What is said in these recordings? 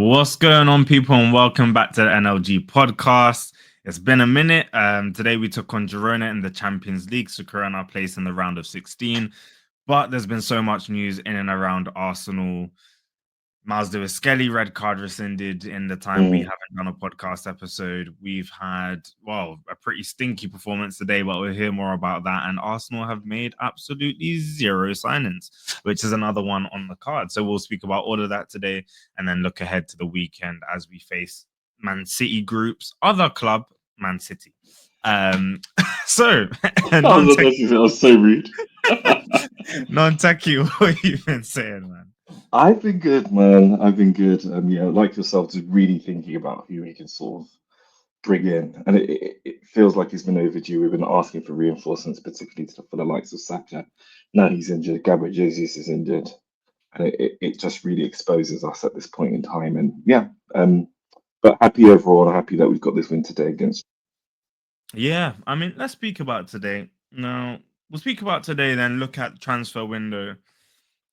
What's going on, people, and welcome back to the NLG podcast. It's been a minute. Today we took on Girona in the Champions League, securing our place in the round of 16. But there's been so much news in and around Arsenal. Miles Lewis-Skelly red card rescinded in the time we haven't done a podcast episode. We've had, a pretty stinky performance today, but we'll hear more about that. And Arsenal have made absolutely zero signings, which is another one on the card. So we'll speak about all of that today and then look ahead to the weekend as we face Man City Group's other club, Man City. So, That was so rude. non-techie, what have you been saying, man? I've been good, man. I've been good. Like yourself, just really thinking about who we can sort of bring in. And it feels like it's been overdue. We've been asking for reinforcements, particularly for the likes of Saka. Now he's injured. Gabriel Jesus is injured. And it just really exposes us at this point in time. And but happy overall. And happy that we've got this win today against. Yeah, I mean, let's speak about today. Now, we'll speak about today, then look at the transfer window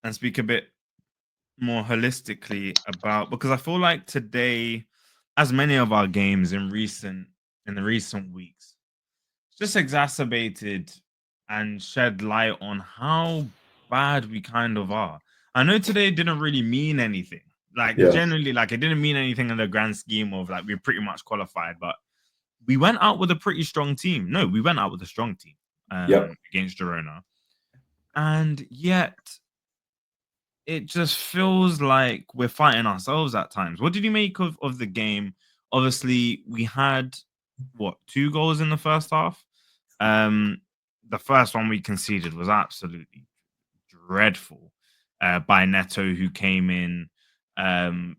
and speak a bit more holistically about, because I feel like today, as many of our games in the recent weeks, just exacerbated and shed light on how bad we kind of are. I know today didn't really mean anything. Generally, it didn't mean anything in the grand scheme of we're pretty much qualified, but we went out with a pretty strong team. No, we went out with a strong team against Girona. And yet it just feels like we're fighting ourselves at times. What did you make of the game? Obviously, we had, 2 goals in the first half? The first one we conceded was absolutely dreadful by Neto, who came in.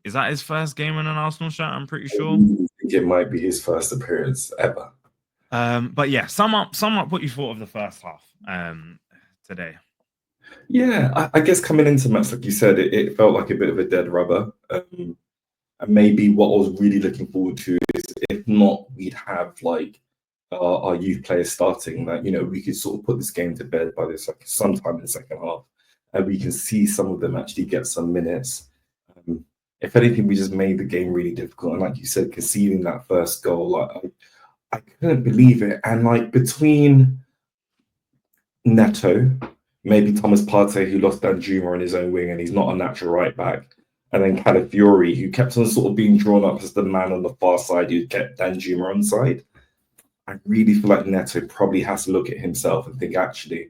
Is that his first game in an Arsenal shirt? I'm pretty sure. I think it might be his first appearance ever. But yeah, sum up what you thought of the first half today. Yeah, I guess coming into match, like you said, it felt like a bit of a dead rubber. And maybe what I was really looking forward to is, if not, we'd have our youth players starting, that we could sort of put this game to bed by sometime in the second half, and we can see some of them actually get some minutes. If anything, we just made the game really difficult, and like you said, conceding that first goal, I couldn't believe it. And between Neto, maybe Thomas Partey, who lost Danjuma on his own wing and he's not a natural right back, and then Calafiori, who kept on sort of being drawn up as the man on the far side who kept Danjuma on side. I really feel like Neto probably has to look at himself and think, actually,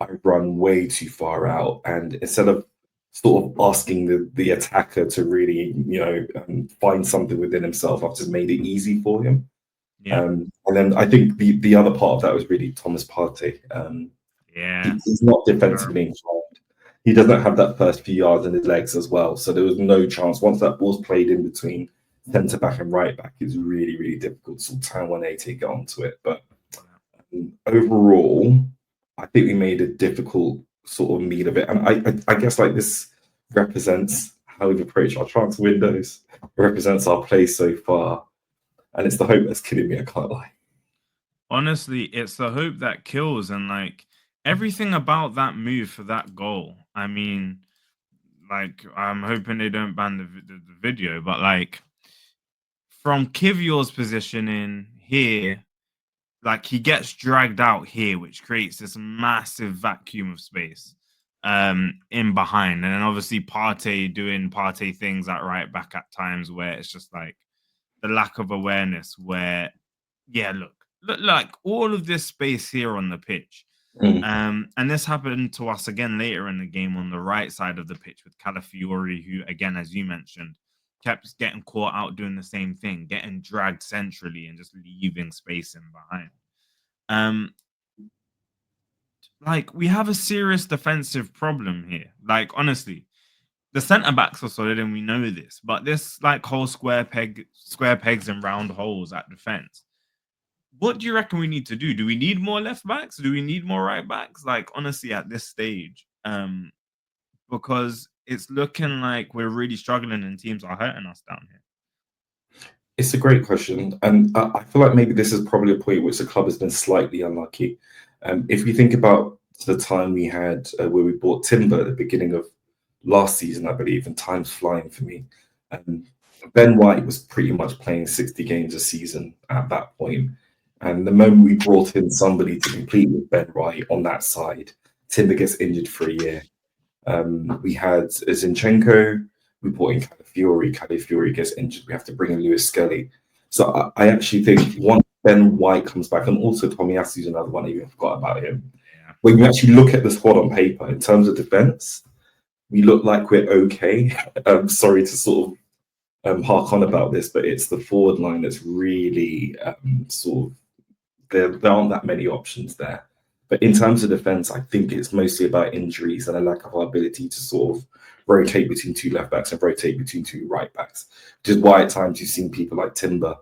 I run way too far out. And instead of sort of asking the attacker to really, find something within himself, I've just made it easy for him. Yeah. And then I think the other part of that was really Thomas Partey. He's not defensively inclined. He doesn't have that first few yards in his legs as well. So there was no chance. Once that ball's played in between centre back and right back, it's really, really difficult to turn 180 and get onto it. But overall, I think we made a difficult sort of meal of it. And I guess this represents how we've approached our transfer windows. It represents our play so far. And it's the hope that's killing me, I can't lie. Honestly, it's the hope that kills. And everything about that move for that goal, I mean, I'm hoping they don't ban the video, but from Kivior's position in here, he gets dragged out here, which creates this massive vacuum of space in behind. And then obviously Partey doing Partey things at right back at times, where it's just the lack of awareness, where, look, all of this space here on the pitch. And this happened to us again later in the game on the right side of the pitch with Calafiori, who, again, as you mentioned, kept getting caught out doing the same thing, getting dragged centrally and just leaving space in behind. We have a serious defensive problem here. Honestly, the centre backs are solid and we know this, but this whole square pegs and round holes at defense. What do you reckon we need to do? Do we need more left backs? Do we need more right backs? Honestly, at this stage, because it's looking like we're really struggling and teams are hurting us down here. It's a great question. And I feel like maybe this is probably a point which the club has been slightly unlucky. If we think about the time we had where we bought Timber at the beginning of last season, I believe, and time's flying for me. Ben White was pretty much playing 60 games a season at that point. And the moment we brought in somebody to compete with Ben White on that side, Timber gets injured for a year. We had Zinchenko, we brought in Calafiori gets injured, we have to bring in Lewis Skelly. So I actually think once Ben White comes back, and also Tomiyasu's another one, I even forgot about him. Yeah. When you actually look at the squad on paper, in terms of defense, we look like we're okay. I'm sorry to sort of hark on about this, but it's the forward line that's really sort of there aren't that many options there. But in terms of defense, I think it's mostly about injuries and a lack of our ability to sort of rotate between two left backs and rotate between two right backs, which is why at times you've seen people like Timber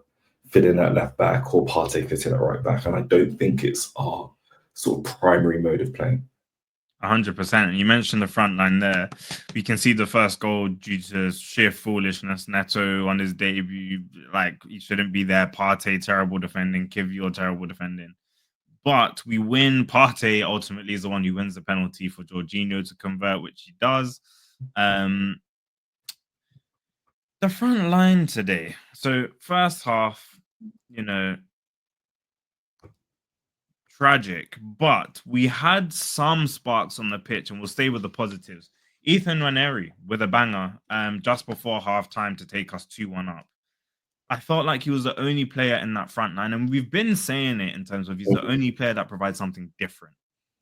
fit in at left back or Partey fit in at right back. And I don't think it's our sort of primary mode of playing. 100%. You mentioned the front line there. We can see the first goal due to sheer foolishness. Neto on his debut, like he shouldn't be there. Partey terrible defending. Kivior terrible defending. But we win. Partey ultimately is the one who wins the penalty for Jorginho to convert, which he does. The front line today. So first half, tragic, but we had some sparks on the pitch, and we'll stay with the positives. Ethan Nwaneri with a banger just before halftime to take us 2-1 up. I felt like he was the only player in that front line, and we've been saying it in terms of he's the only player that provides something different.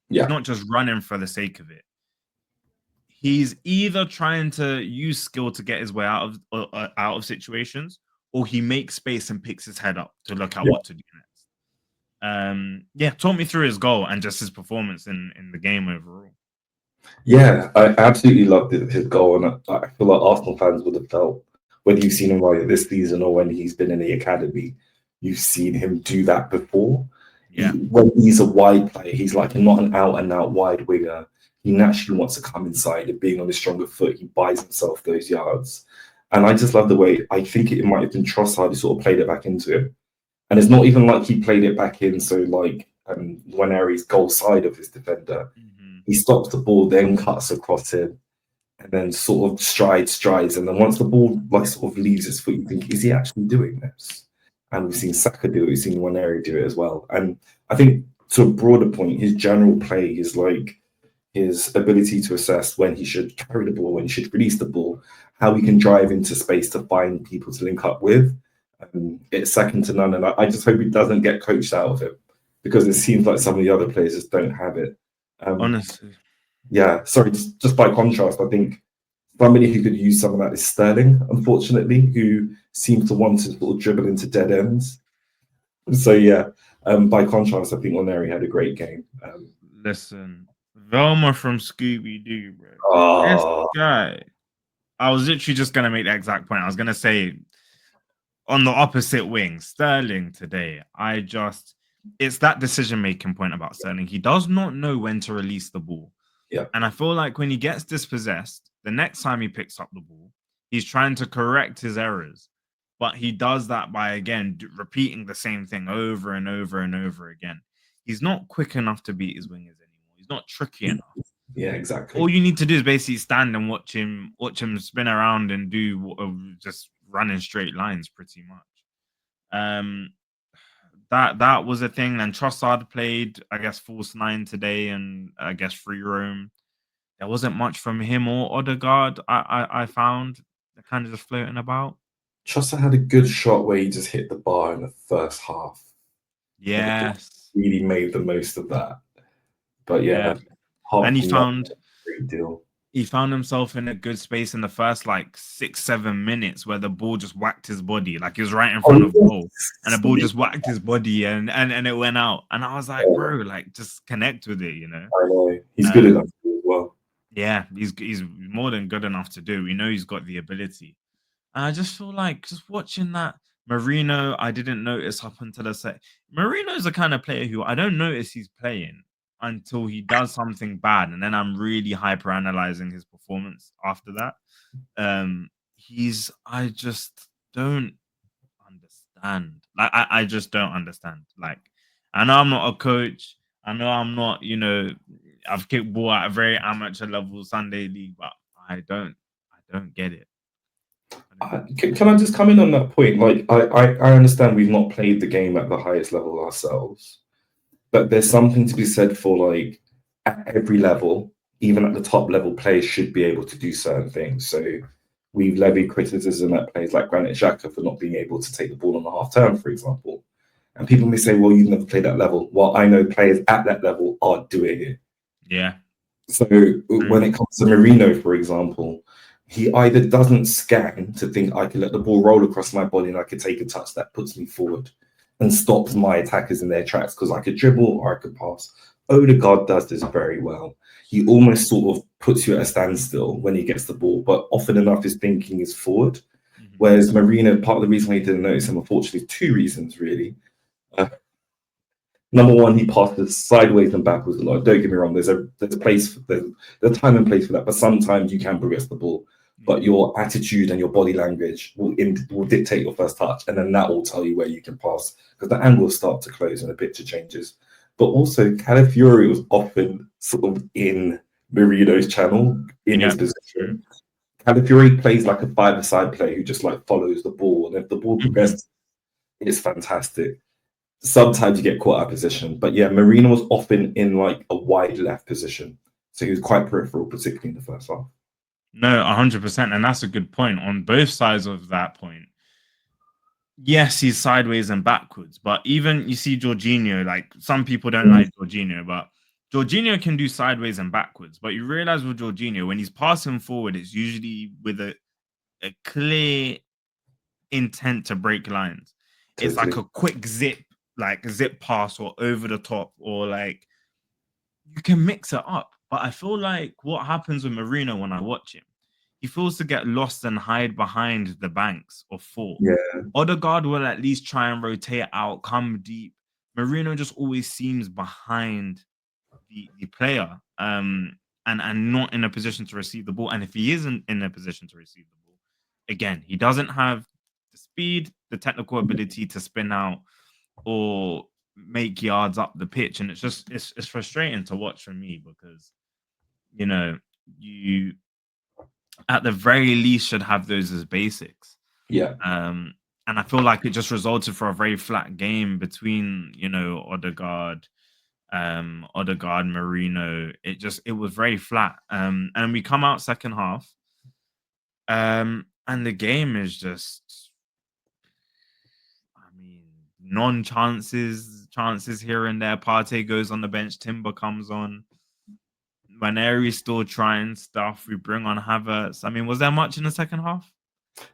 Yeah. He's not just running for the sake of it. He's either trying to use skill to get his way out of situations, or he makes space and picks his head up to look at what to do next. Talk me through his goal and just his performance in the game overall. Yeah, I absolutely loved his goal, and I feel like Arsenal fans would have felt, whether you've seen him right this season or when he's been in the academy, you've seen him do that before. Yeah. When he's a wide player, he's like not an out and out wide winger. He naturally wants to come inside, and being on his stronger foot, he buys himself those yards. And I just love the way, I think it might have been Trossard who sort of played it back into him. And it's not even like he played it back in, so like Nwaneri's goal side of his defender. He stops the ball, then cuts across him, and then sort of strides. And then once the ball like sort of leaves his foot, you think, is he actually doing this? And we've seen Saka do it, we've seen Nwaneri do it as well. And I think to a broader point, his general play is like his ability to assess when he should carry the ball, when he should release the ball, how he can drive into space to find people to link up with. It's second to none, and I just hope he doesn't get coached out of it, because it seems like some of the other players just don't have it. Honestly. Yeah, sorry, just by contrast, I think somebody who could use some of that is Sterling, unfortunately, who seems to want to sort of dribble into dead ends. So yeah, by contrast, I think Nwaneri had a great game. Listen, Velma from Scooby-Doo, bro. Oh, This guy, I was literally just going to make the exact point. I was going to say, on the opposite wing, Sterling today, it's that decision-making point about Sterling. He does not know when to release the ball. Yeah. And I feel like when he gets dispossessed, the next time he picks up the ball, he's trying to correct his errors. But he does that by, again, repeating the same thing over and over and over again. He's not quick enough to beat his wingers anymore. He's not tricky enough. Yeah, exactly. All you need to do is basically stand and watch him spin around and do just run in straight lines pretty much. That was a thing. And Trossard played, I guess, false nine today, and I guess free roam. There wasn't much from him or Odegaard. I found kind of just floating about. Trossard had a good shot where he just hit the bar in the first half. Yes, really made the most of that. But yeah, and he found great deal. He found himself in a good space in the first like 6-7 minutes where the ball just whacked his body, like he was right in front of goal, and the ball just whacked his body and it went out. And I was like, bro, like just connect with it, you know. I know he's good enough to do as well. Yeah, he's more than good enough to do. We know he's got the ability. And I just feel like just watching that Marino, I didn't notice up until I said Marino's the kind of player who I don't notice he's playing until he does something bad, and then I'm really hyper analyzing his performance after that. I just don't understand. Like I just don't understand. Like I know I'm not a coach. I know I'm not, I've kicked ball at a very amateur level Sunday league, but I don't get it. Can I just come in on that point? Like, I understand we've not played the game at the highest level ourselves, but there's something to be said for like at every level, even at the top level, players should be able to do certain things. So we've levied criticism at players like Granit Xhaka for not being able to take the ball on the half turn, for example. And people may say, well, you've never played that level. Well, I know players at that level are doing it. Yeah. So when it comes to Marino, for example, he either doesn't scan to think I can let the ball roll across my body and I could take a touch that puts me forward and stops my attackers in their tracks because I could dribble or I could pass. Odegaard does this very well. He almost sort of puts you at a standstill when he gets the ball, but often enough his thinking is forward. Whereas Marino, part of the reason why he didn't notice him, unfortunately, two reasons really. Number one, he passes sideways and backwards a lot. Don't get me wrong. There's a place, there's time and place for that. But sometimes you can progress the ball, but your attitude and your body language will dictate your first touch, and then that will tell you where you can pass because the angles start to close and the picture changes. But also, Calafiori was often sort of in Marino's channel in his position. Calafiori plays like a five-a-side player who just like follows the ball, and if the ball progresses, it's fantastic. Sometimes you get caught out of position, but yeah, Marino was often in like a wide left position, so he was quite peripheral, particularly in the first half. No, 100%, and that's a good point on both sides of that point. Yes, he's sideways and backwards, but even you see Jorginho, like some people don't like Jorginho, but Jorginho can do sideways and backwards. But you realize with Jorginho, when he's passing forward, it's usually with a clear intent to break lines. It's like a quick zip pass or over the top, or like you can mix it up. But I feel like what happens with Marino when I watch him, he feels to get lost and hide behind the banks or fall. Yeah. Odegaard will at least try and rotate out, come deep. Marino just always seems behind the player and not in a position to receive the ball. And if he isn't in a position to receive the ball, again, he doesn't have the speed, the technical ability to spin out or make yards up the pitch. And it's frustrating to watch for me because, you know, you at the very least should have those as basics. Yeah. And I feel like it just resulted for a very flat game between, you know, Odegaard, Marino. It was very flat. And we come out second half. And the game is just, I mean, chances here and there. Partey goes on the bench, Timber comes on. Waneri's still trying stuff. We bring on Havertz. I mean, was there much in the second half?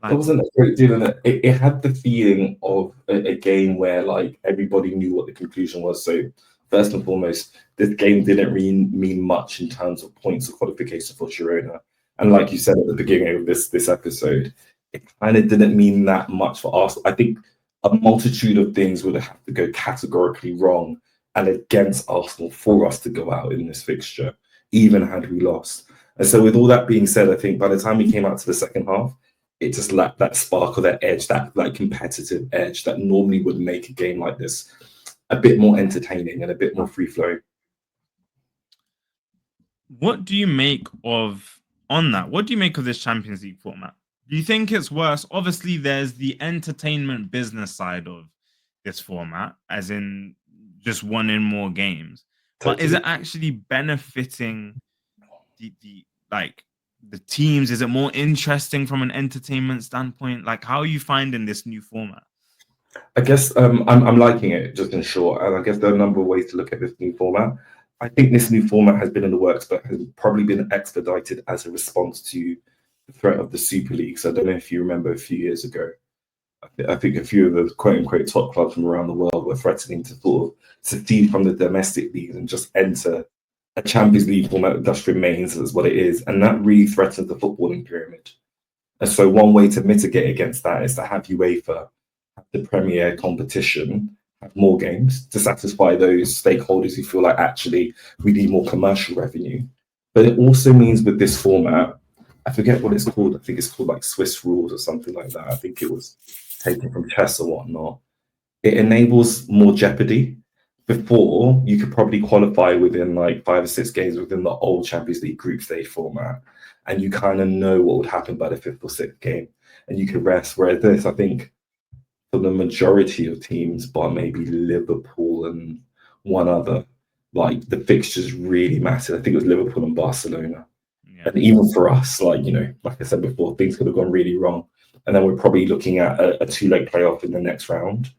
There wasn't a great deal in it. It had the feeling of a game where like everybody knew what the conclusion was. So first and foremost, this game didn't really mean much in terms of points of qualification for Girona. And like you said at the beginning of this episode, it kind of didn't mean that much for Arsenal. I think a multitude of things would have to go categorically wrong and against Arsenal for us to go out in this fixture, even had we lost. And so with all that being said, I think by the time we came out to the second half, it just lacked that spark or that edge, that like competitive edge that normally would make a game like this a bit more entertaining and a bit more free flowing. What do you make of this Champions League format? Do you think it's worse? Obviously, there's the entertainment business side of this format, as in just winning more games. But is it actually benefiting the teams? Is it more interesting from an entertainment standpoint? Like, how are you finding this new format? I guess I'm liking it, just in short. And I guess there are a number of ways to look at this new format. I think this new format has been in the works, but has probably been expedited as a response to the threat of the Super League. So I don't know if you remember a few years ago, I think a few of the quote-unquote top clubs from around the world were threatening to sort of secede from the domestic leagues and just enter a Champions League format that just remains as what it is. And that really threatens the footballing pyramid. And so one way to mitigate against that is to have UEFA, have the Premier competition, have more games to satisfy those stakeholders who feel like actually we need more commercial revenue. But it also means with this format, I forget what it's called. I think it's called like Swiss rules or something like that. I think it was taken from chess or whatnot. It enables more jeopardy. Before, you could probably qualify within like 5 or 6 games within the old Champions League group stage format, and you kind of know what would happen by the 5th or 6th game. and you can rest. Whereas this, I think, for the majority of teams, bar maybe Liverpool and one other, like the fixtures really mattered. I think it was Liverpool and Barcelona. Yeah. And even for us, like, like I said before, things could have gone really wrong. And then we're probably looking at a two-leg playoff in the next round.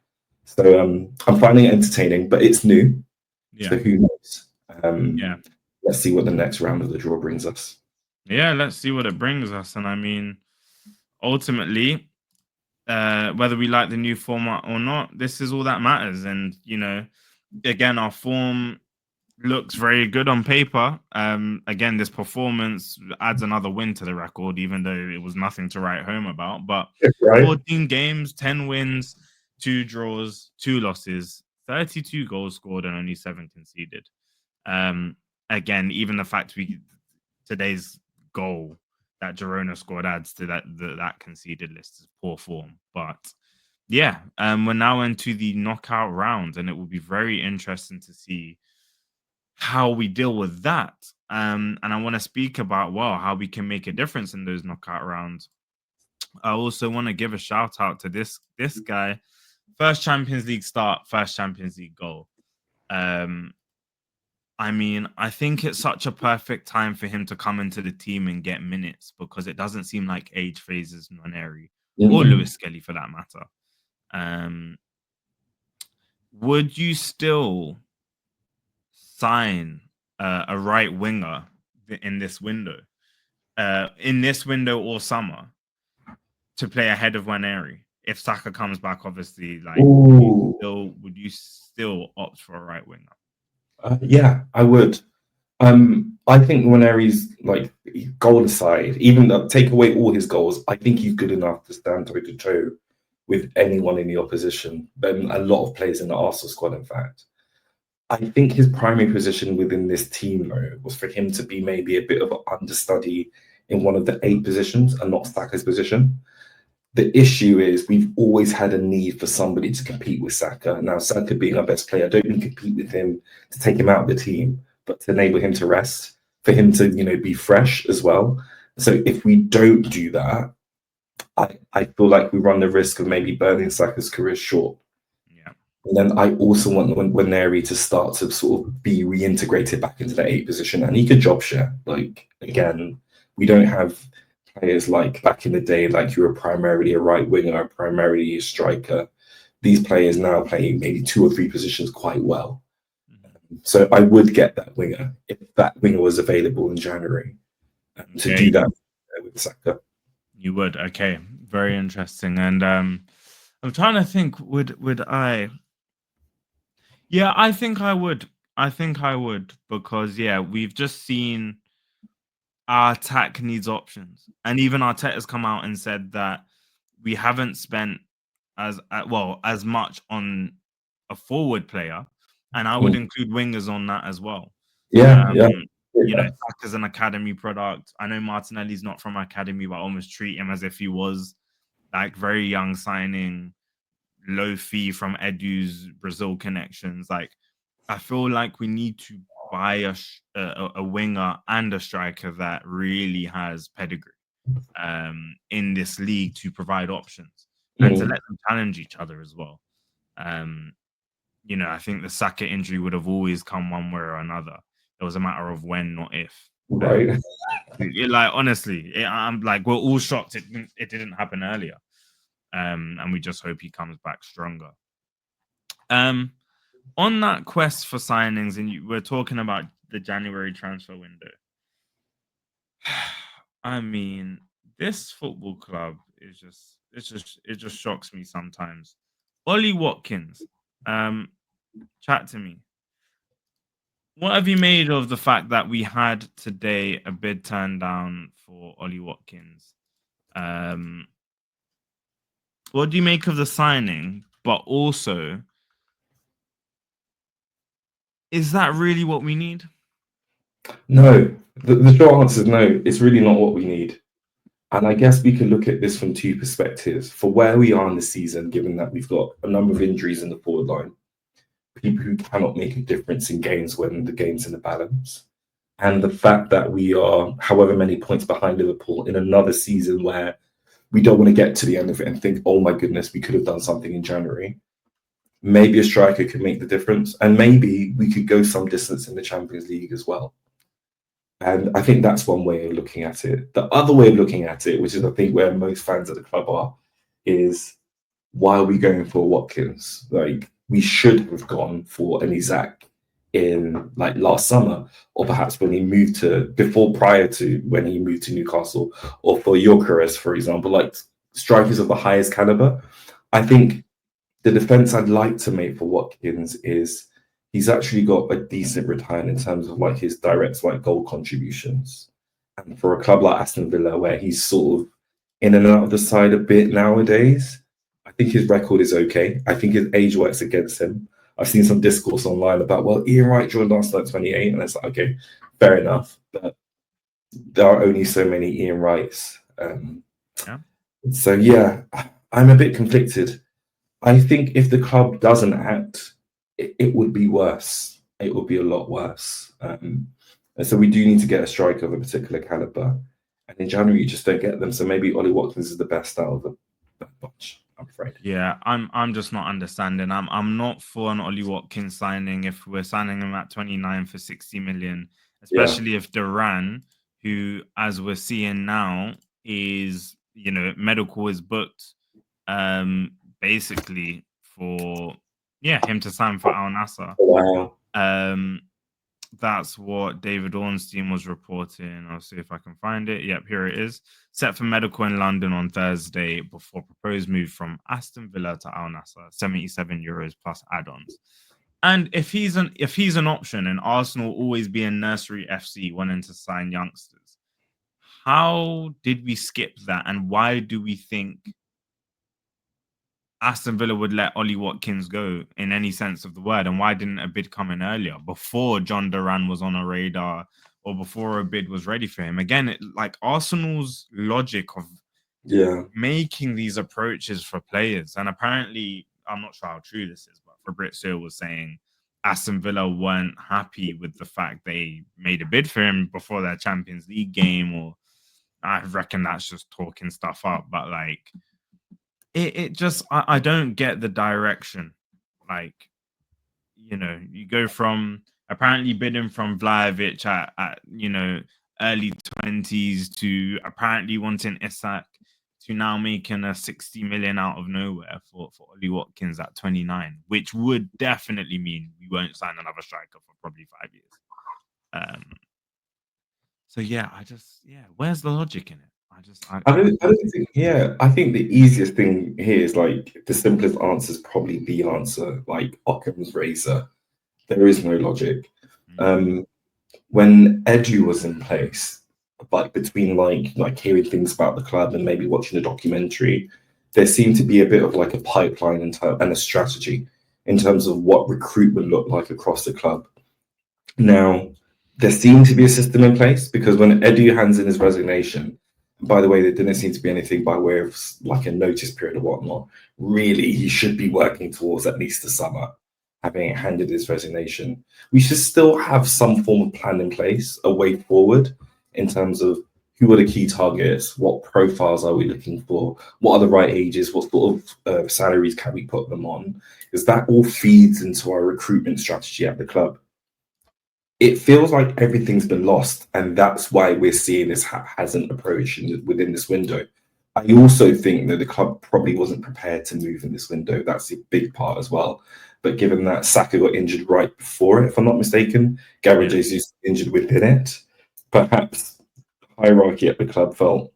So I'm finding it entertaining, but it's new. Yeah. So who knows? Yeah. Let's see what the next round of the draw brings us. Yeah, let's see what it brings us. And I mean, ultimately, whether we like the new format or not, this is all that matters. And, again, our form looks very good on paper. Again, this performance adds another win to the record, even though it was nothing to write home about. But Right. 14 games, 10 wins, 2 draws, 2 losses, 32 goals scored, and only 7 conceded. Again, even the fact today's goal that Girona scored adds to that conceded list is poor form. But yeah, we're now into the knockout round, and it will be very interesting to see how we deal with that. And I want to speak about how we can make a difference in those knockout rounds. I also want to give a shout out to this guy. First Champions League start, first Champions League goal. I mean, I think it's such a perfect time for him to come into the team and get minutes, because it doesn't seem like age phases Nwaneri or Lewis Skelly for that matter. Would you still sign a right winger in this window or summer, to play ahead of Nwaneri? If Saka comes back, obviously, like, would you still opt for a right winger? Yeah, I would. I think Nwaneri's, like, goal aside, even though take away all his goals, I think he's good enough to stand toe to toe with anyone in the opposition. A lot of players in the Arsenal squad, in fact. I think his primary position within this team, though, was for him to be maybe a bit of an understudy in one of the 8 positions and not Saka's position. The issue is we've always had a need for somebody to compete with Saka. Now, Saka being our best player, I don't mean compete with him to take him out of the team, but to enable him to rest, for him to, be fresh as well. So if we don't do that, I feel like we run the risk of maybe burning Saka's career short. Yeah. And then I also want Nwaneri to start to sort of be reintegrated back into the 8 position, and he could job share. Like, again, we don't have players like back in the day, like you were primarily a right winger, primarily a striker. These players now play maybe 2 or 3 positions quite well. So I would get that winger if that winger was available in January to do that with Saka. You would, okay, very interesting. And I'm trying to think, would I? Yeah, I think I would. Because we've just seen our attack needs options, and even Arteta's come out and said that we haven't spent as much on a forward player, and I would include wingers on that as well. Saka's an academy product. I know Martinelli's not from academy, but I almost treat him as if he was like very young signing, low fee from Edu's Brazil connections. Like, I feel like we need to buy a winger and a striker that really has pedigree in this league to provide options and to let them challenge each other as well. I think the Saka injury would have always come one way or another. It was a matter of when, not if. Right. Like, honestly, I'm like, we're all shocked it didn't happen earlier. And we just hope he comes back stronger. On that quest for signings, and we're talking about the January transfer window. I mean, this football club is just shocks me sometimes. Ollie Watkins, chat to me. What have you made of the fact that we had today a bid turned down for Ollie Watkins? What do you make of the signing? But also, is that really what we need? No. The short answer is no. It's really not what we need. And I guess we could look at this from 2 perspectives. For where we are in the season, given that we've got a number of injuries in the forward line, people who cannot make a difference in games when the game's in the balance, and the fact that we are however many points behind Liverpool in another season where we don't want to get to the end of it and think, oh my goodness, we could have done something in January. Maybe a striker could make the difference, and maybe we could go some distance in the Champions League as well. And I think that's one way of looking at it. The other way of looking at it, which is I think where most fans of the club are, is why are we going for Watkins? Like, we should have gone for an Isaac in like last summer, or perhaps when he moved prior to when he moved to Newcastle, or for Gyökeres, for example, like strikers of the highest caliber. I think the defense I'd like to make for Watkins is he's actually got a decent return in terms of like his direct like goal contributions. And for a club like Aston Villa, where he's sort of in and out of the side a bit nowadays, I think his record is okay. I think his age works against him. I've seen some discourse online about, well, Ian Wright joined last at 28, and it's like, okay, fair enough. But there are only so many Ian Wrights. So yeah, I'm a bit conflicted. I think if the club doesn't act, it would be worse. It would be a lot worse. And so we do need to get a striker of a particular caliber. And in January, you just don't get them. So maybe Ollie Watkins is the best out of the bunch, I'm afraid. Yeah, I'm just not understanding. I'm not for an Ollie Watkins signing if we're signing him at 29 for 60 million, especially if Duran, who, as we're seeing now, is, medical is booked basically for him to sign for Al Nassr. Wow. That's what David Ornstein was reporting. I'll see if I can find it. Yep, here it is. Set for medical in London on Thursday before proposed move from Aston Villa to Al Nassr, €77 plus add-ons. And if he's an option, and Arsenal always being nursery FC wanting to sign youngsters, how did we skip that? And why do we think Aston Villa would let Ollie Watkins go in any sense of the word? And why didn't a bid come in earlier, before John Duran was on a radar, or before a bid was ready for him? Again, like Arsenal's logic of making these approaches for players, and apparently, I'm not sure how true this is, but Fabrizio was saying Aston Villa weren't happy with the fact they made a bid for him before their Champions League game, or I reckon that's just talking stuff up, but like, it just, I don't get the direction. Like, you go from apparently bidding from Vlahovic at early 20s to apparently wanting Isak, to now making a 60 million out of nowhere for Ollie Watkins at 29, which would definitely mean we won't sign another striker for probably 5 years. So yeah, where's the logic in it? I think the easiest thing here is like the simplest answer is probably the answer, like Occam's razor. There is no logic. When Edu was in place, like between like hearing things about the club and maybe watching a documentary, there seemed to be a bit of like a pipeline and a strategy in terms of what recruitment looked like across the club. Now, there seemed to be a system in place, because when Edu hands in his resignation, by the way, there didn't seem to be anything by way of like a notice period or whatnot. Really, he should be working towards at least the summer, having handed his resignation. We should still have some form of plan in place, a way forward in terms of who are the key targets, what profiles are we looking for, what are the right ages, what sort of salaries can we put them on, because that all feeds into our recruitment strategy at the club. It feels like everything's been lost, and that's why we're seeing this haphazard approach within this window. I also think that the club probably wasn't prepared to move in this window. That's a big part as well. But given that Saka got injured right before it, if I'm not mistaken, Gabriel Jesus injured within it, perhaps hierarchy at the club felt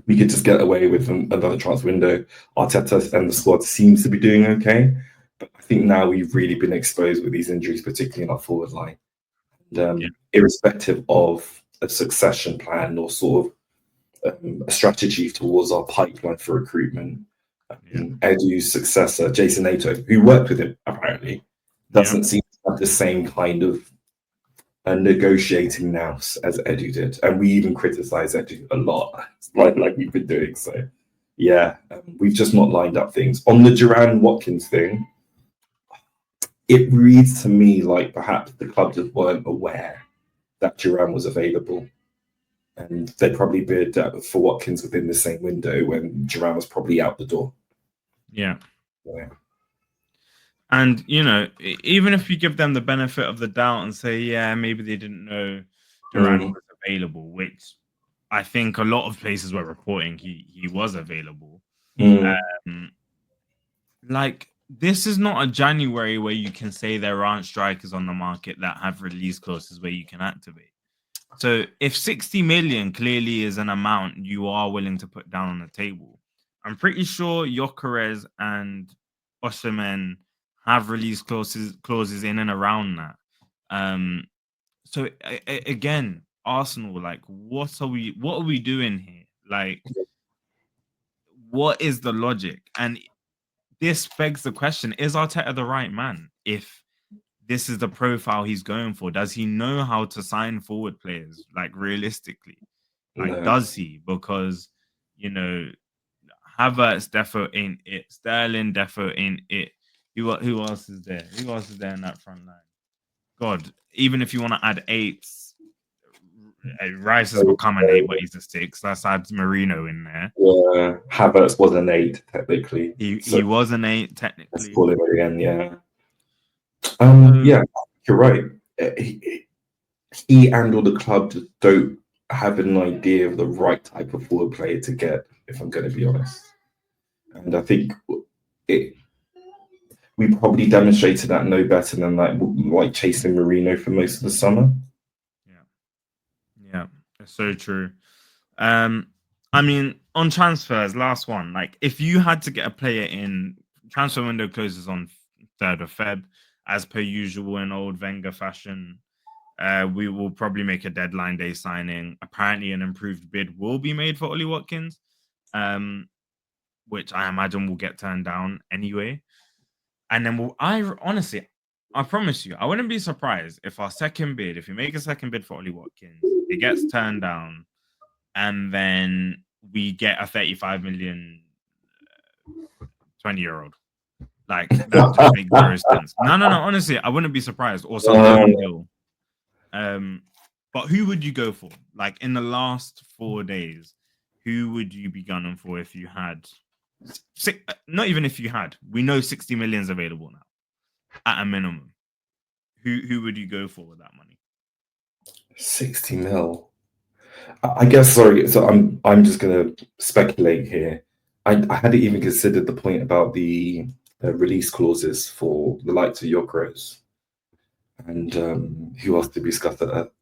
we could just get away with another transfer window. Arteta and the squad seems to be doing okay. But I think now we've really been exposed with these injuries, particularly in our forward line. Irrespective of a succession plan or sort of a strategy towards our pipeline for recruitment, Edu's successor, Jason Nato, who worked with him apparently, doesn't seem to have the same kind of negotiating nous as Edu did. And we even criticize Edu a lot, like we've been doing. So we've just not lined up things. On the Duran Watkins thing, it reads to me like perhaps the club just weren't aware that Duran was available. and they probably bid for Watkins within the same window when Duran was probably out the door. Yeah. Yeah. And, you know, even if you give them the benefit of the doubt and say, yeah, maybe they didn't know Duran was available, which I think a lot of places were reporting he was available. Like, this is not a January where you can say there aren't strikers on the market that have release clauses where you can activate. So if 60 million clearly is an amount you are willing to put down on the table, I'm pretty sure Gyökeres and Osimhen have release clauses in and around that. So again, Arsenal, like, what are we doing here? Like, what is the logic? And this begs the question: is Arteta the right man? If this is the profile he's going for, does he know how to sign forward players? Like, realistically, like, does he? Because, you know, Havertz defo ain't it. Sterling defo ain't it. Who else is there? Who else is there in that front line? God, even if you want to add eights, Rice has become an 8, but he's a 6. Let's add Marino in there. Yeah, Havertz was an 8 technically. He was an 8 technically. Let's call him again. Yeah. Yeah, you're right. He and all the club just don't have an idea of the right type of forward player to get, if I'm going to be honest. And I think we probably demonstrated that no better than like chasing Marino for most of the summer. Yeah, it's so true. I mean, on transfers, last one. Like, if you had to get a player in, transfer window closes on 3rd of Feb, as per usual in old Wenger fashion. We will probably make a deadline day signing. Apparently, an improved bid will be made for Ollie Watkins, which I imagine will get turned down anyway. And then I promise you, I wouldn't be surprised if our second bid, if we make a second bid for Ollie Watkins, it gets turned down, and then we get a 35 million 20-year-old. Like, that just makes zero sense. No. Honestly, I wouldn't be surprised. Or some young deal. But who would you go for? Like, in the last 4 days, who would you be gunning for if you had? Not even if you had. We know 60 million is available now, at a minimum. Who would you go for with that money? 60 mil. I guess. Sorry. So I'm just gonna speculate here. I hadn't even considered the point about the release clauses for the likes of Gyökeres. And who else did we discuss that?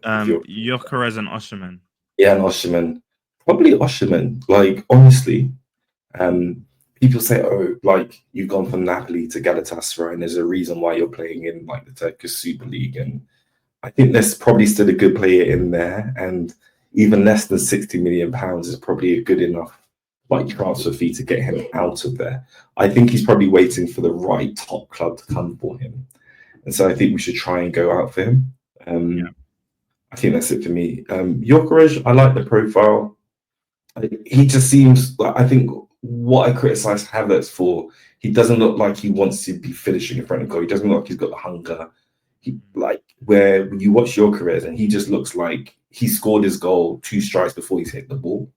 Gyökeres and Osimhen. Yeah, and Osimhen. Probably Osimhen. Like, honestly, people say, oh, like, you've gone from Napoli to Galatasaray, and there's a reason why you're playing in like the Turkish Super League. And I think there's probably still a good player in there, and even less than £60 million is probably a good enough like transfer fee to get him out of there. I think he's probably waiting for the right top club to come for him. And so I think we should try and go out for him. I think that's it for me. Gyökeres, I like the profile. He just seems like, I think what I criticize Havertz for, he doesn't look like he wants to be finishing in front of goal. He doesn't look like he's got the hunger. Where when you watch Gyökeres and he just looks like he scored his goal 2 strikes before he's hit the ball.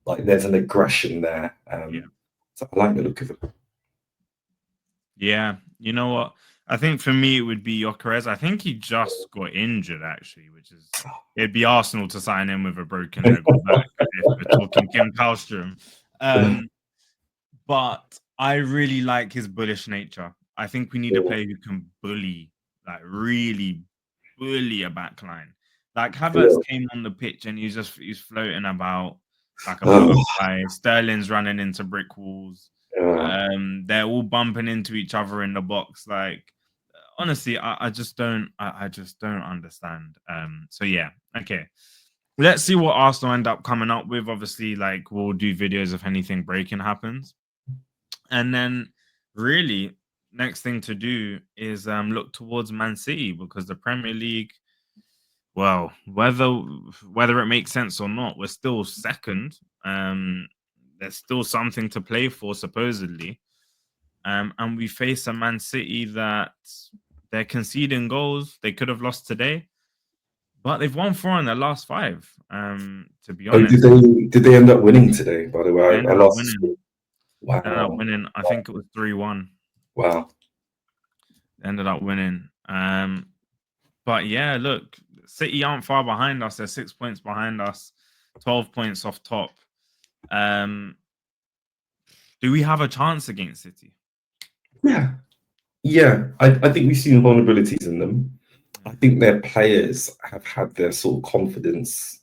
Like, there's an aggression there. So I like the look of it. Yeah, you know what? I think for me it would be Gyökeres. I think he just got injured, actually, which is, it'd be Arsenal to sign him with a broken leg or back if we're talking Kim Kallstrom. But I really like his bullish nature. I think we need a player who can bully, like, really bully a backline. Like, Havertz came on the pitch and he's floating about like a butterfly. Sterling's running into brick walls. They're all bumping into each other in the box. Like, honestly, I just don't understand. So yeah, okay. Let's see what Arsenal end up coming up with. Obviously, like, we'll do videos if anything breaking happens. And then really next thing to do is look towards Man City, because the Premier League, well, whether it makes sense or not, we're still second. There's still something to play for, supposedly. And we face a Man City that they're conceding goals. They could have lost today, but they've won 4 in their last 5. To be Oh, honest, did they end up winning today? By the way, they I ended up lost. winning. Wow. They ended up winning. I think it was 3-1. Wow. They ended up winning. But yeah, look, City aren't far behind us. They're 6 points behind us, 12 points off top. Do we have a chance against City? Yeah. I think we've seen vulnerabilities in them. I think their players have had their sort of confidence,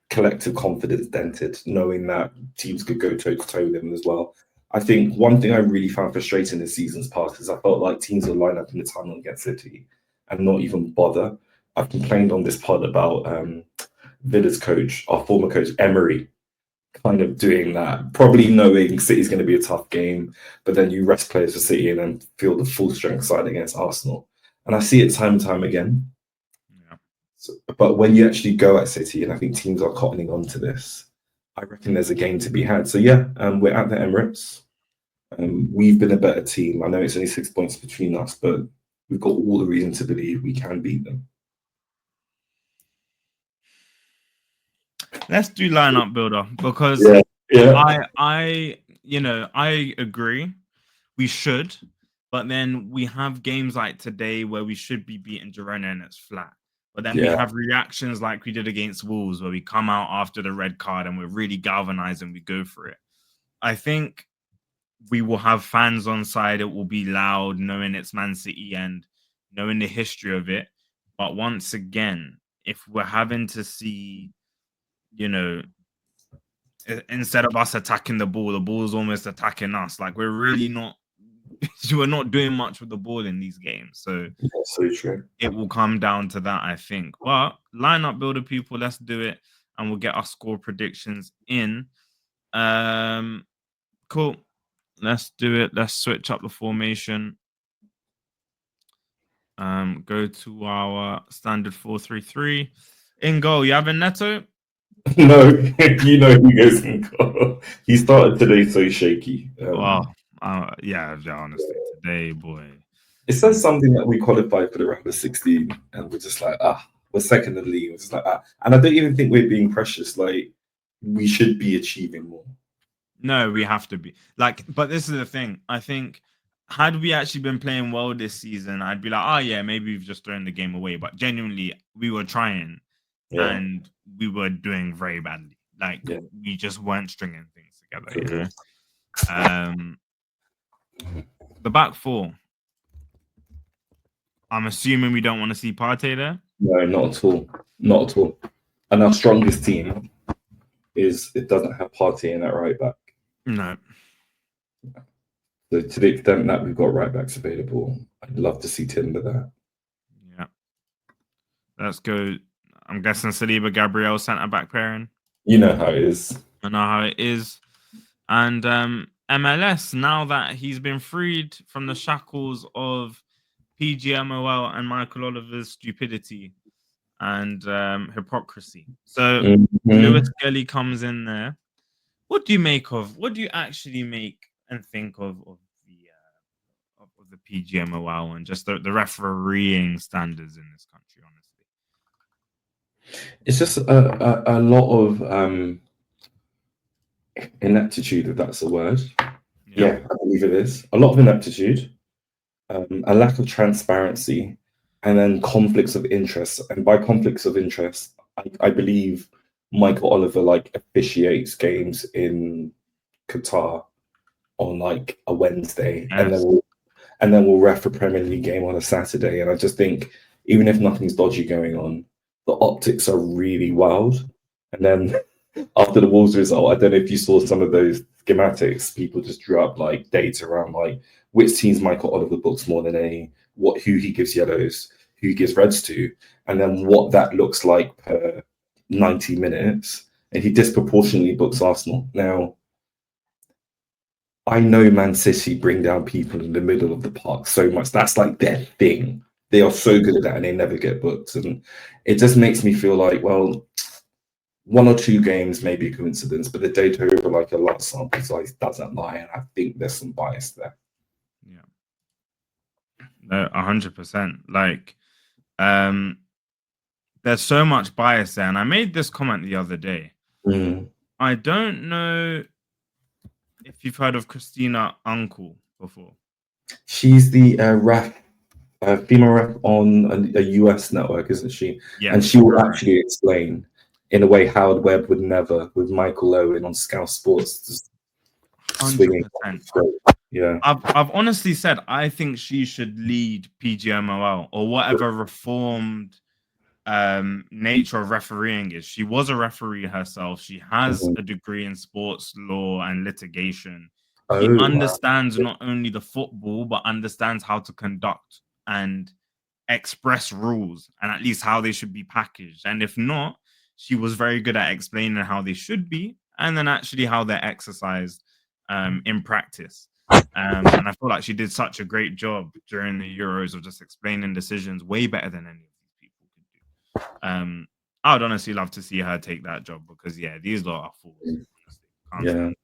collective confidence dented, knowing that teams could go toe to toe with them as well. I think one thing I really found frustrating in seasons past is I felt like teams would line up in the tunnel against City and not even bother. I've complained on this pod about Villa's coach, our former coach Emery, kind of doing that, probably knowing City's going to be a tough game, but then you rest players for City and then feel the full strength side against Arsenal. And I see it time and time again. Yeah. So, but when you actually go at City, and I think teams are cottoning on to this, I reckon there's a game to be had. So yeah, we're at the Emirates. We've been a better team. I know it's only 6 points between us, but we've got all the reason to believe we can beat them. Let's do lineup builder because I agree we should, but then we have games like today where we should be beating Girona and it's flat. But then we have reactions like we did against Wolves where we come out after the red card and we're really galvanized and we go for it. I think we will have fans on side. It will be loud, knowing it's Man City and knowing the history of it. But once again, if we're having to see, instead of us attacking the ball's almost attacking us. Like we're really not, we're not doing much with the ball in these games. So that's so true. It will come down to that, I think. But lineup builder, people, let's do it, and we'll get our score predictions in. Cool. Let's do it. Let's switch up the formation. Go to our standard 4-3-3. In goal, you having Neto? No, you know who goes in goal. He started today so shaky. Yeah, honestly, today, boy. It says something that we qualified for the round of 16, and we're just like, we're second in the league. We're just like, and I don't even think we're being precious. Like, we should be achieving more. No, we have to be. But this is the thing. I think, had we actually been playing well this season, I'd be like, oh yeah, maybe we've just thrown the game away. But genuinely, we were trying, and we were doing very badly. We just weren't stringing things together. The back four. I'm assuming we don't want to see Partey there. No, not at all. Not at all. And our strongest team it doesn't have Partey in that right back. No. So to the extent that we've got right backs available, I'd love to see Timber there. Yeah. Let's go. I'm guessing Saliba Gabriel centre back pairing. You know how it is. I know how it is. And MLS, now that he's been freed from the shackles of PGMOL and Michael Oliver's stupidity and hypocrisy. So Lewis Kelly comes in there. What do you actually make and think of the PGMOL and just the refereeing standards in this country, honestly? It's just a lot of ineptitude, if that's a word. Yeah, I believe it is. A lot of ineptitude, a lack of transparency, and then conflicts of interest. And by conflicts of interest, I believe Michael Oliver officiates games in Qatar on a Wednesday, Yes. and then we'll ref a Premier League game on a Saturday. And I just think, even if nothing's dodgy going on, the optics are really wild. And then after the Wolves result, I don't know if you saw some of those schematics. People just drew up data around which teams Michael Oliver books more than any, who he gives yellows, who he gives reds to, and then what that looks like per 90 minutes. And he disproportionately books Arsenal. Now, I know Man City bring down people in the middle of the park so much. That's their thing. They are so good at that and they never get booked. And it just makes me feel like, well, 1 or 2 games may be a coincidence, but the data over a large sample size doesn't lie. And I think there's some bias there. Yeah. No, 100%. there's so much bias there. And I made this comment the other day. Mm. I don't know if you've heard of Christina Uncle before. She's the female ref on a US network, isn't she? Yeah, And she will correct. actually explain in a way Howard Webb would never, with Michael Owen on Scout Sports, just swinging. 100%. Yeah. I've honestly said I think she should lead PGMOL or whatever reformed nature of refereeing is. She was a referee herself. She has a degree in sports law and litigation. She Oh, understands not only the football, but understands how to conduct and express rules and at least how they should be packaged. And if not, she was very good at explaining how they should be and then actually how they're exercised in practice. And I feel like she did such a great job during the Euros of just explaining decisions way better than any of these people could do. I would honestly love to see her take that job because these lot are fools. Honestly.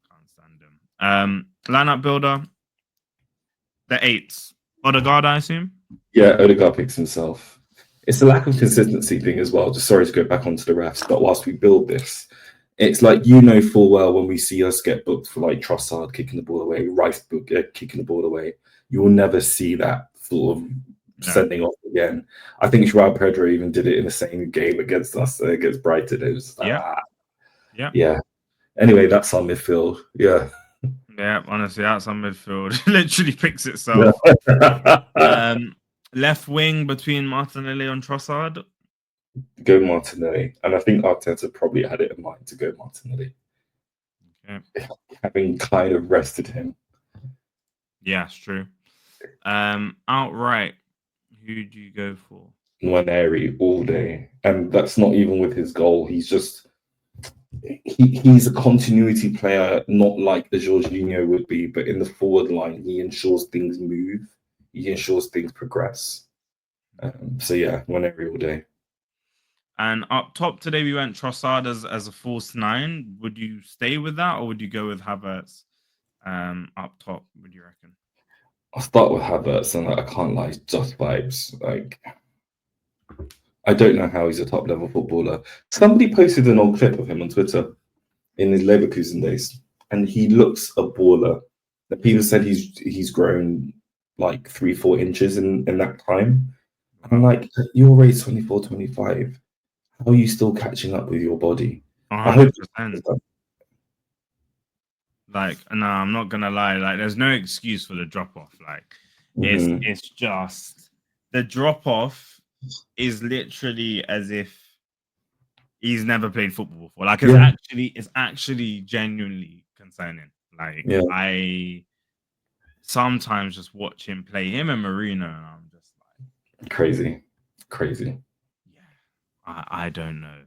Can't stand them. Lineup builder, the 8s. Odegaard, I assume. Yeah, Odegaard picks himself. It's a lack of consistency thing as well. Just sorry to go back onto the refs, but whilst we build this, it's like full well when we see us get booked for like Trossard kicking the ball away, Rice kicking the ball away, you will never see that sort of sending off again. I think Joao Pedro even did it in the same game against us against Brighton. It was yeah. Anyway, that's our midfield. Yeah, honestly, that's our midfield. Literally picks itself. Left wing between Martinelli and Trossard. Go Martinelli, and I think Arteta probably had it in mind to go Martinelli. Okay. Having kind of rested him. Yeah, it's true. Outright, who do you go for? Nwaneri all day, and that's not even with his goal. He's just he's a continuity player, not like a Jorginho would be, but in the forward line, he ensures things move. He ensures things progress. So yeah, Nwaneri all day. And up top today, we went Trossard as a false 9. Would you stay with that, or would you go with Havertz up top? Would you reckon? I'll start with Havertz, and I can't lie, just vibes. Like, I don't know how he's a top level footballer. Somebody posted an old clip of him on Twitter in his Leverkusen days, and he looks a baller. People said he's grown like 3-4 inches in that time. I'm like, your age 24, 25. How are you still catching up with your body? 100%. Like, no, I'm not gonna lie. Like, there's no excuse for the drop off. Like, it's just the drop off is literally as if he's never played football before. Like, it's actually genuinely concerning. Like, I sometimes just watch him play him and Marino, and I'm just like, crazy. Yeah, I don't know.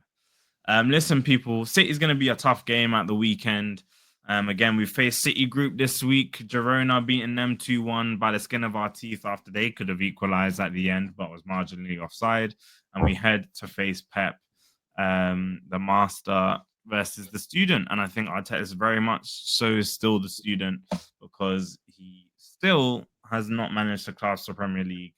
Listen, people, City's going to be a tough game at the weekend. Again, we faced City Group this week. Girona beating them 2-1 by the skin of our teeth after they could have equalized at the end, but was marginally offside. And we head to face Pep, the master versus the student. And I think Arteta is very much so still the student because he still has not managed to clasp the Premier League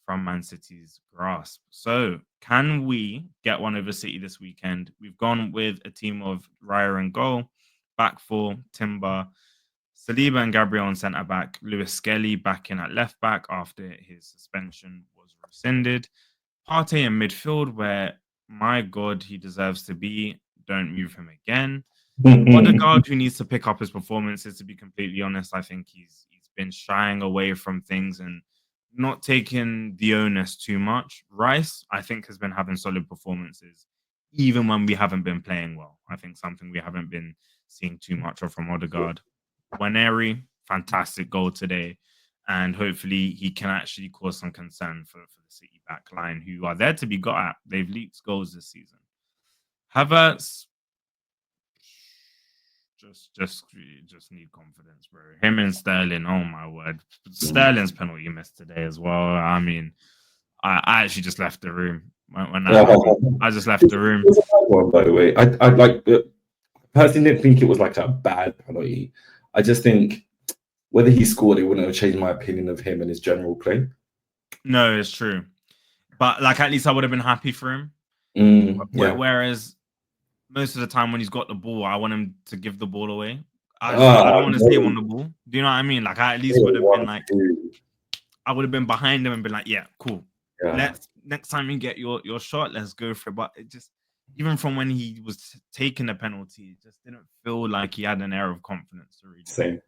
from Man City's grasp. So can we get one over City this weekend? We've gone with a team of Raya and goal, back four, Timber, Saliba and Gabriel on centre-back, Lewis Skelly back in at left-back after his suspension was rescinded, Partey in midfield where, my God, he deserves to be. Don't move him again. Odegaard, who needs to pick up his performances, to be completely honest. I think he's been shying away from things and not taking the onus too much. Rice, I think, has been having solid performances, even when we haven't been playing well. I think something we haven't been seeing too much of from Odegaard. Nwaneri, fantastic goal today. And hopefully he can actually cause some concern for the City back line, who are there to be got at. They've leaked goals this season. Havertz, just need confidence, bro. Him and Sterling, oh my word. Sterling's penalty missed today as well. I mean, I actually just left the room when I just left the room. One, by the way, I like personally didn't think it was like a bad penalty. I just think whether he scored, it wouldn't have changed my opinion of him and his general play. No, it's true. But like, at least I would have been happy for him. Yeah. Whereas most of the time when he's got the ball, I want him to give the ball away. I don't want to see him on the ball. Do you know what I mean? Like, I at least would have been like, I would have been behind him and been like, yeah, cool. Yeah. Next time you get your shot, let's go for it. But it just, even from when he was taking the penalty, it just didn't feel like he had an air of confidence to really. Same.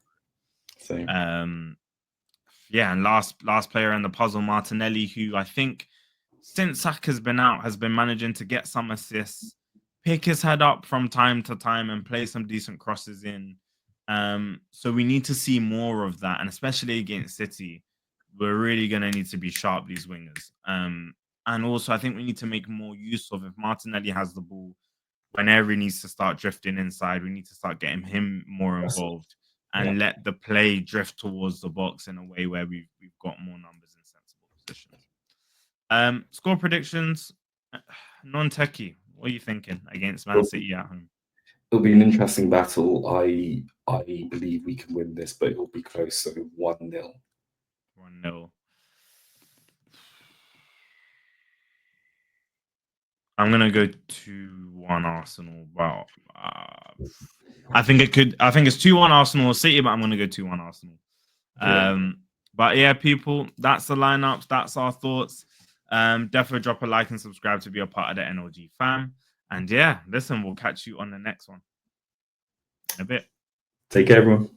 Yeah, and last player in the puzzle, Martinelli, who I think since Saka's been out has been managing to get some assists, pick his head up from time to time, and play some decent crosses in. So we need to see more of that, and especially against City, we're really going to need to be sharp, these wingers. And also, I think we need to make more use of, if Martinelli has the ball, whenever he needs to start drifting inside, we need to start getting him more involved and let the play drift towards the box in a way where we've got more numbers in sensible positions. Score predictions, non-techie. What are you thinking against Man City at home? It'll be an interesting battle. I believe we can win this, but it will be close. So 1-0. 1-0. I'm gonna go 2-1 Arsenal. Well, I think it's 2-1 Arsenal City, but I'm gonna go 2-1 Arsenal. But yeah, people, that's the lineups. That's our thoughts. Definitely drop a like and subscribe to be a part of the NLG fam. And yeah, listen, we'll catch you on the next one in a bit. Take care, everyone.